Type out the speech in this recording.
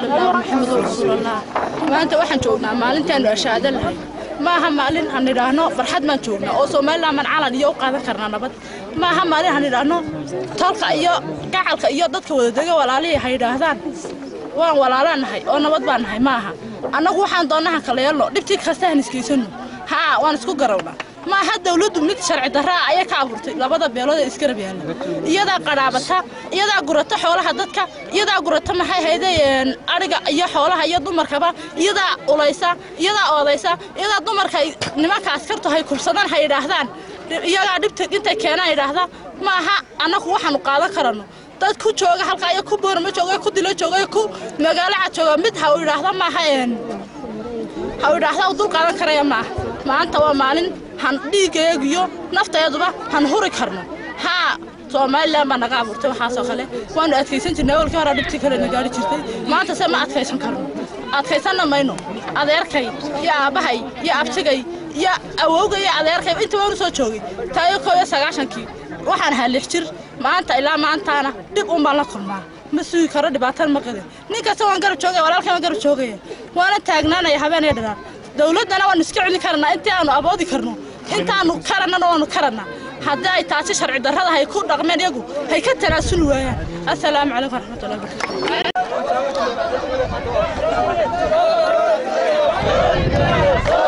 إلا الله محمد رسول الله ما أنت واحد جونا ما أنت أنا أشهد لها ما هم مالين هنيرانو فرحد ما جونا أو سومالا من على اليوم قاعد كرنا نبض ما هم مالين هنيرانو تلقى إياه قاعد إياه ضدك ودقة ولا عليه هيدا وان ولا لنا هاي أنا بدبان هاي معها أنا وحنا ضناها كلا يلا نبتيك خسته نسكيسنو ها وأنا سكو جرونا ما حد دولة ميت شرع دراء أي كعبرت لا بدأ بيلود إسكر بيانا يدا قرابتها يدا قرطة حولها ضدك يدا قرطة ما هي هيدا أرجع أي حولها يدا مركبة يدا أوليسا يدا أوليسا يدا دمر كي نماك عسكرته هاي كل صدر هاي رهدان يدا نبتك أنت كنا يرهدا ما ها أنا وحنا قاعدة كرنا dad ku jooga halka ay ku boorma jooga ku dilo jooga ku magaalada jooga mid ha u yiraahdo ma hayeen ha u yiraahdo dul qaadan karaya maanta waa maalin han dhiigeegiyo naftayaduba han huri karno ha Soomaaliland ma naga abuurtay waxa soo kale waan adkaysan jirnay walkii hore dhibti kale nagaari jirtay maanta se ma adkaysan karno adkaysanna mayno adeerkay ya aabahay ya abtigay ya awowgay adeerkay inta waan soo joogay taayo 9 waxaan halix jir maanta ilaa maantaana dib u ma la kulmaa ma suugi karo dhibaato ma qadin ninka soo garab joogay walaalkay garab joogay waana taagnaanay habeenay dhanaan dawladana waan iska cili karnaa inta aanu aboodi karno inta aanu karana waanu karana haddii ay taasi sharci darrada hay ku dhaqmeen iyagu hay ka tanaasul waayaan assalaamu calaykum waraxmatullaahi wabarakaatuh